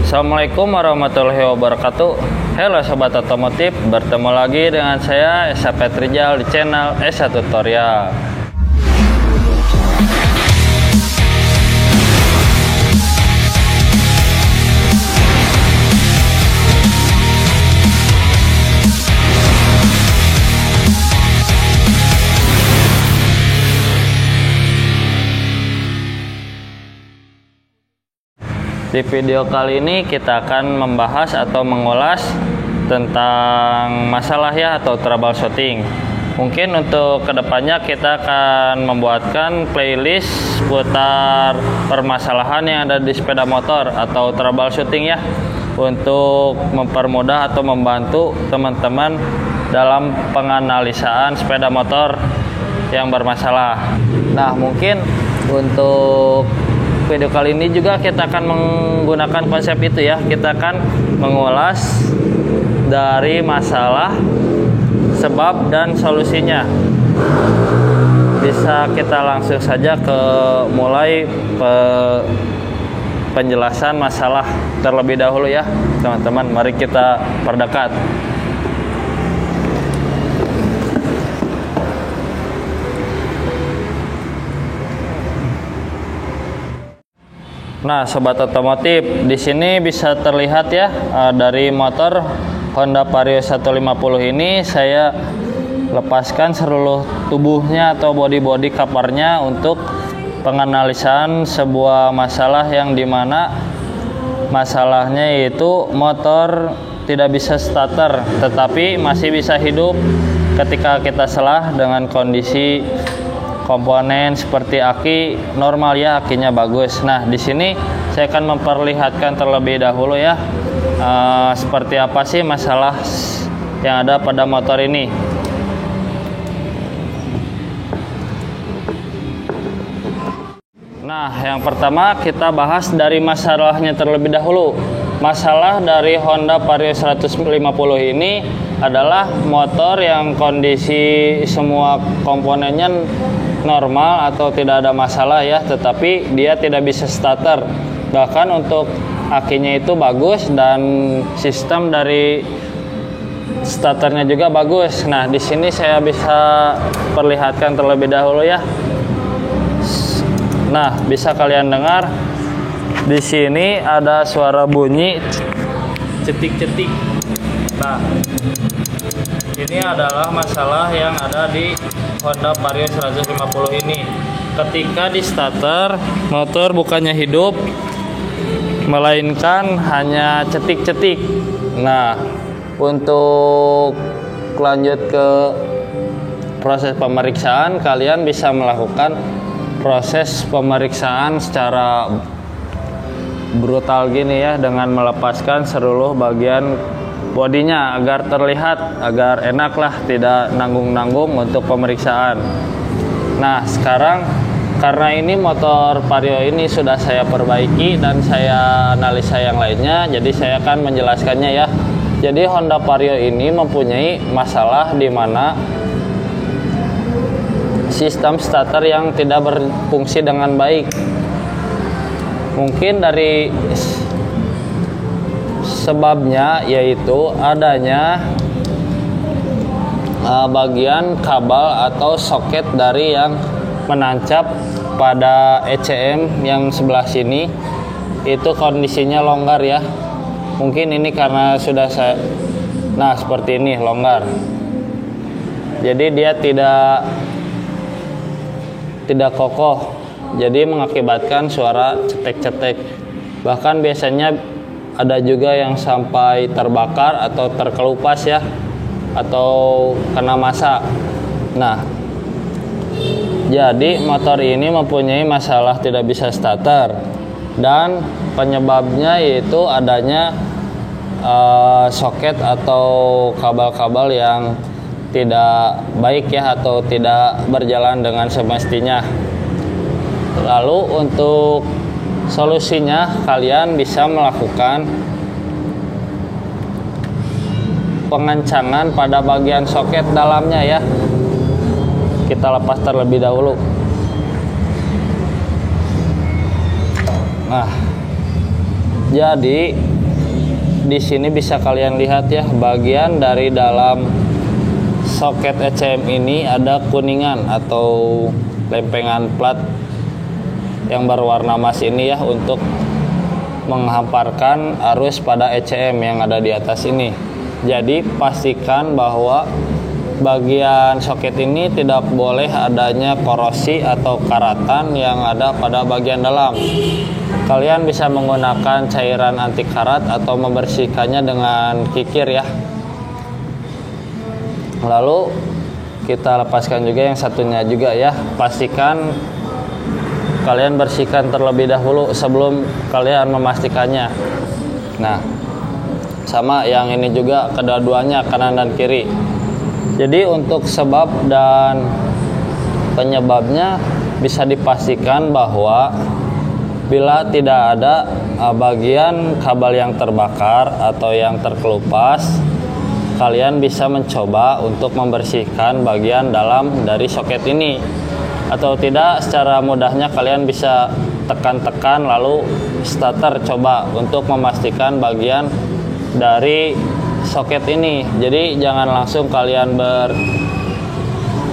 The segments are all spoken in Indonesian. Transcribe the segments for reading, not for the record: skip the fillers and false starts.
Assalamualaikum warahmatullahi wabarakatuh. Halo sobat otomotif, bertemu lagi dengan saya Esa Petrijal di channel Esa Tutorial. Di video kali ini kita akan membahas atau mengulas tentang masalah ya atau troubleshooting. Mungkin untuk kedepannya kita akan membuatkan playlist seputar permasalahan yang ada di sepeda motor atau troubleshooting ya, untuk mempermudah atau membantu teman-teman dalam penganalisaan sepeda motor yang bermasalah. Nah, mungkin untuk video kali ini juga kita akan menggunakan konsep itu ya. Kita akan mengulas dari masalah, sebab dan solusinya. Bisa kita langsung saja ke mulai penjelasan masalah terlebih dahulu ya teman-teman. Mari kita perdekat. Nah, sobat otomotif, di sini bisa terlihat ya, dari motor Honda Vario 150 ini saya lepaskan seluruh tubuhnya atau bodi covernya untuk penganalisan sebuah masalah yang dimana masalahnya yaitu motor tidak bisa starter tetapi masih bisa hidup ketika kita selah dengan kondisi komponen seperti aki normal ya, akinya bagus. Nah, di sini saya akan memperlihatkan terlebih dahulu ya, seperti apa sih masalah yang ada pada motor ini. Nah, yang pertama kita bahas dari masalahnya terlebih dahulu. Masalah dari Honda Vario 150 ini adalah motor yang kondisi semua komponennya normal atau tidak ada masalah ya, tetapi dia tidak bisa starter. Bahkan untuk akinya itu bagus dan sistem dari starternya juga bagus. Nah, di sini saya bisa perlihatkan terlebih dahulu ya. Nah, bisa kalian dengar di sini ada suara bunyi cetik-cetik. Nah, ini adalah masalah yang ada di Honda Vario 150 ini. Ketika di starter, motor bukannya hidup, melainkan hanya cetik-cetik. Nah, untuk lanjut ke proses pemeriksaan, kalian bisa melakukan proses pemeriksaan secara brutal gini ya, dengan melepaskan seluruh bagian bodinya agar terlihat, agar enak lah, tidak nanggung-nanggung untuk pemeriksaan. Nah, sekarang karena ini motor Vario ini sudah saya perbaiki dan saya analisa yang lainnya, jadi saya akan menjelaskannya ya. Jadi Honda Vario ini mempunyai masalah di mana sistem starter yang tidak berfungsi dengan baik. Mungkin dari sebabnya yaitu adanya bagian kabel atau soket dari yang menancap pada ECM yang sebelah sini itu kondisinya longgar ya. Mungkin ini karena sudah saya, nah seperti ini longgar. Jadi dia tidak kokoh. Jadi mengakibatkan suara cetek-cetek. Bahkan biasanya ada juga yang sampai terbakar atau terkelupas ya, atau kena masa. Nah, jadi motor ini mempunyai masalah tidak bisa starter, dan penyebabnya yaitu adanya soket atau kabel-kabel yang tidak baik ya, atau tidak berjalan dengan semestinya. Lalu untuk solusinya, kalian bisa melakukan pengencangan pada bagian soket dalamnya ya. Kita lepas terlebih dahulu. Nah, jadi di sini bisa kalian lihat ya, bagian dari dalam soket ECM ini ada kuningan atau lempengan plat yang berwarna emas ini ya, untuk menghamparkan arus pada ECM yang ada di atas ini. Jadi pastikan bahwa bagian soket ini tidak boleh adanya korosi atau karatan yang ada pada bagian dalam. Kalian bisa menggunakan cairan anti karat atau membersihkannya dengan kikir ya. Lalu kita lepaskan juga yang satunya juga ya. Pastikan kalian bersihkan terlebih dahulu sebelum kalian memastikannya. Nah, sama yang ini juga, kedua-duanya kanan dan kiri. Jadi untuk sebab dan penyebabnya bisa dipastikan bahwa bila tidak ada bagian kabel yang terbakar atau yang terkelupas, kalian bisa mencoba untuk membersihkan bagian dalam dari soket ini. Atau tidak, secara mudahnya kalian bisa tekan-tekan lalu starter, coba untuk memastikan bagian dari soket ini. Jadi jangan langsung kalian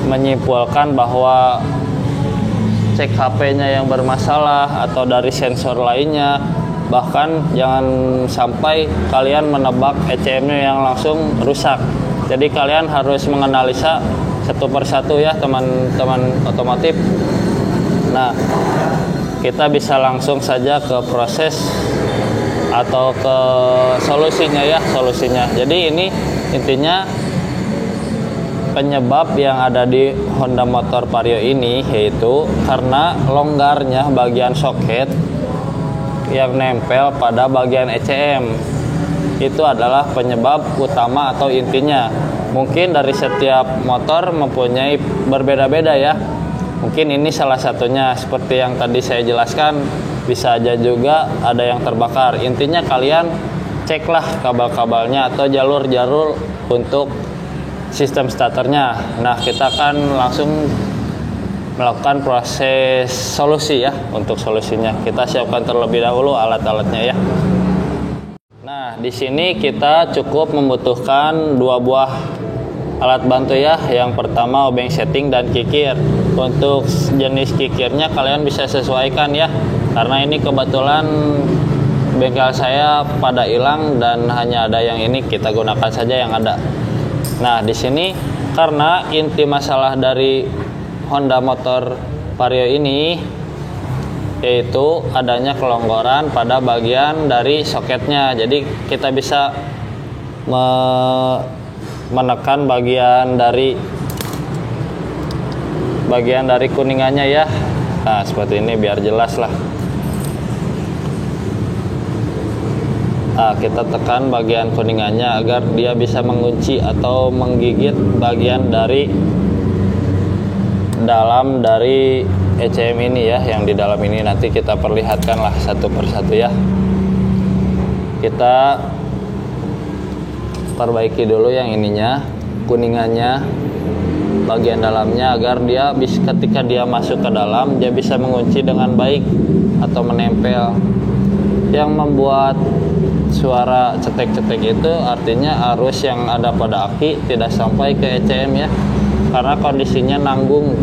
menyimpulkan bahwa cek HP-nya yang bermasalah atau dari sensor lainnya. Bahkan jangan sampai kalian menebak ECM-nya yang langsung rusak. Jadi kalian harus menganalisa satu persatu ya teman-teman otomotif. Nah, kita bisa langsung saja ke proses atau ke solusinya ya, solusinya. Jadi ini intinya penyebab yang ada di Honda motor Vario ini yaitu karena longgarnya bagian soket yang nempel pada bagian ECM. Itu adalah penyebab utama atau intinya. Mungkin dari setiap motor mempunyai berbeda-beda ya. Mungkin ini salah satunya, seperti yang tadi saya jelaskan, bisa aja juga ada yang terbakar. Intinya kalian ceklah kabel-kabelnya atau jalur-jalur untuk sistem starternya. Nah, kita akan langsung melakukan proses solusi ya. Untuk solusinya kita siapkan terlebih dahulu alat-alatnya ya. Nah, di sini kita cukup membutuhkan 2 buah alat bantu ya. Yang pertama obeng setting dan kikir. Untuk jenis kikirnya kalian bisa sesuaikan ya, karena ini kebetulan bengkel saya pada hilang dan hanya ada yang ini, kita gunakan saja yang ada. Nah, di sini karena inti masalah dari Honda motor Vario ini yaitu adanya kelonggaran pada bagian dari soketnya. Jadi kita bisa menekan bagian dari kuningannya ya. Nah, seperti ini biar jelas lah. Nah, kita tekan bagian kuningannya agar dia bisa mengunci atau menggigit bagian dari dalam dari ECM ini ya, yang di dalam ini. Nanti kita perlihatkan lah satu persatu ya. Kita perbaiki dulu yang ininya, kuningannya, bagian dalamnya, agar dia bisa ketika dia masuk ke dalam dia bisa mengunci dengan baik atau menempel. Yang membuat suara cetek-cetek itu artinya arus yang ada pada aki tidak sampai ke ECM ya, karena kondisinya nanggung.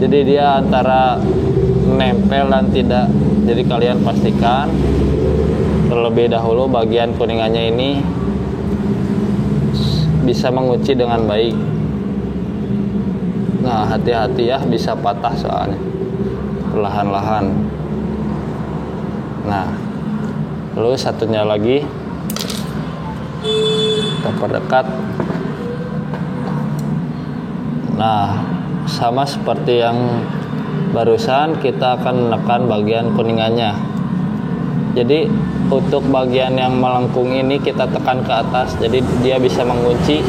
Jadi dia antara nempel dan tidak. Jadi kalian pastikan terlebih dahulu bagian kuningannya ini bisa mengunci dengan baik. Nah, hati-hati ya, bisa patah soalnya perlahan-lahan. Nah, lalu satunya lagi kita perdekat. Nah, sama seperti yang barusan, kita akan menekan bagian kuningannya. Jadi untuk bagian yang melengkung ini kita tekan ke atas, jadi dia bisa mengunci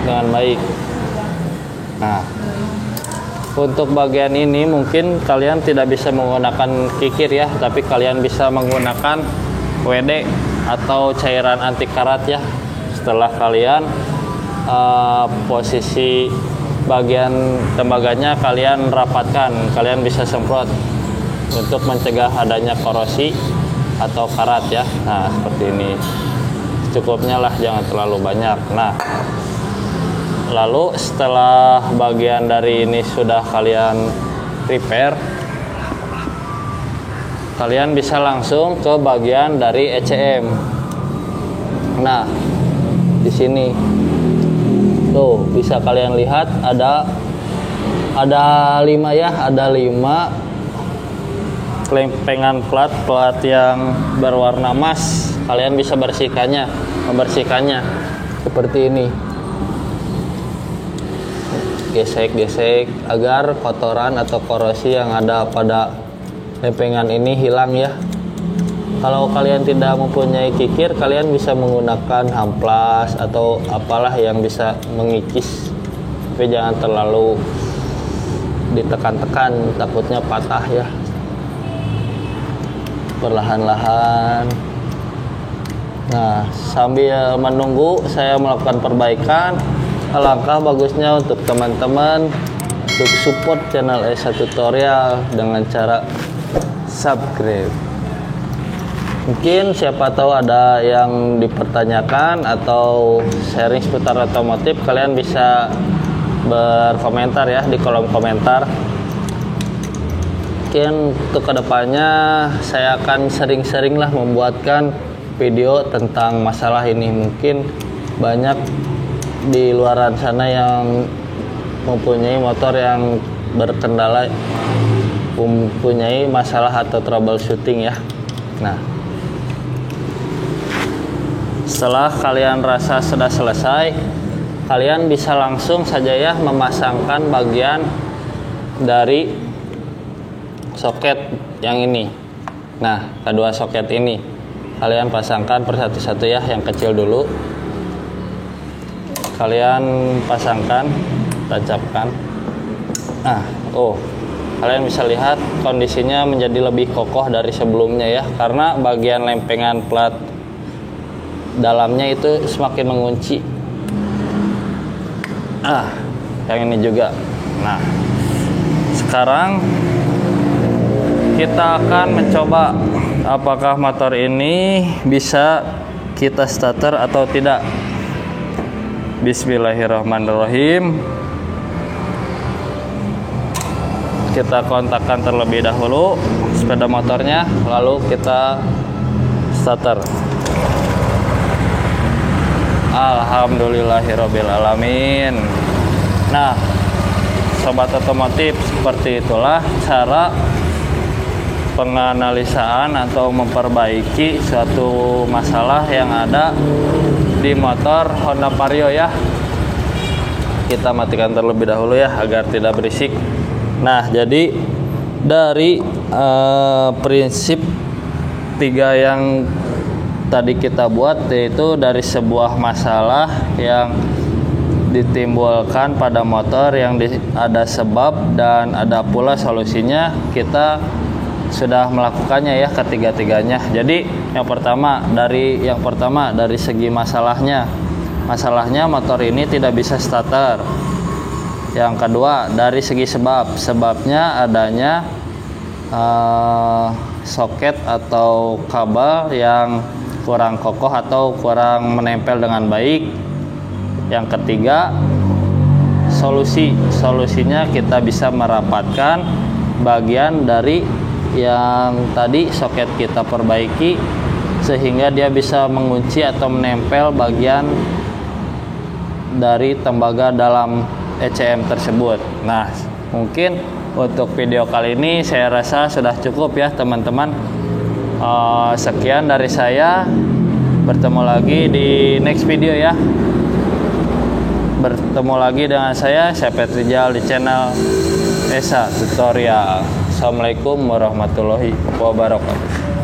dengan baik. Nah, untuk bagian ini mungkin kalian tidak bisa menggunakan kikir ya, tapi kalian bisa menggunakan WD atau cairan anti karat ya. Setelah kalian posisi bagian tembaganya kalian rapatkan, kalian bisa semprot untuk mencegah adanya korosi atau karat ya. Nah, seperti ini. Cukupnya lah, jangan terlalu banyak. Nah, lalu setelah bagian dari ini sudah kalian prepare, kalian bisa langsung ke bagian dari ECM. Nah, di sini tuh bisa kalian lihat ada 5 ya, ada 5 lempengan plat yang berwarna emas. Kalian bisa membersihkannya seperti ini. Gesek-gesek agar kotoran atau korosi yang ada pada lempengan ini hilang ya. Kalau kalian tidak mempunyai kikir, kalian bisa menggunakan amplas atau apalah yang bisa mengikis, tapi jangan terlalu ditekan-tekan, takutnya patah ya. Perlahan-lahan. Nah, sambil menunggu saya melakukan perbaikan, alangkah bagusnya untuk teman-teman untuk support channel Esa Tutorial dengan cara subscribe. Mungkin siapa tahu ada yang dipertanyakan atau sharing seputar otomotif, kalian bisa berkomentar ya di kolom komentar. Mungkin untuk kedepannya saya akan sering-sering lah membuatkan video tentang masalah ini. Mungkin banyak di luaran sana yang mempunyai motor yang berkendala, mempunyai masalah atau troubleshooting ya. Nah, setelah kalian rasa sudah selesai, kalian bisa langsung saja ya memasangkan bagian dari soket yang ini. Nah, kedua soket ini kalian pasangkan per satu-satu ya. Yang kecil dulu kalian pasangkan, tancapkan. Nah, kalian bisa lihat kondisinya menjadi lebih kokoh dari sebelumnya ya, karena bagian lempengan plat dalamnya itu semakin mengunci. Yang ini juga. Nah, sekarang kita akan mencoba apakah motor ini bisa kita starter atau tidak. Bismillahirrahmanirrahim. Kita kontakkan terlebih dahulu sepeda motornya, lalu kita starter. Alhamdulillahirabbil alamin. Nah, sobat otomotif, seperti itulah cara penganalisaan atau memperbaiki suatu masalah yang ada di motor Honda Vario ya. Kita matikan terlebih dahulu ya agar tidak berisik. Nah, jadi dari prinsip 3 yang tadi kita buat, yaitu dari sebuah masalah yang ditimbulkan pada motor yang ada sebab dan ada pula solusinya, kita sudah melakukannya ya ketiga-tiganya. Jadi yang pertama dari segi masalahnya motor ini tidak bisa starter. Yang kedua dari segi sebabnya adanya soket atau kabel yang kurang kokoh atau kurang menempel dengan baik. Yang ketiga solusinya kita bisa merapatkan bagian dari yang tadi soket kita perbaiki sehingga dia bisa mengunci atau menempel bagian dari tembaga dalam ECM tersebut. Nah, mungkin untuk video kali ini saya rasa sudah cukup ya teman-teman. Sekian dari saya, bertemu lagi di next video ya. Bertemu lagi dengan saya Rizal di channel Esa Tutorial. Assalamualaikum warahmatullahi wabarakatuh.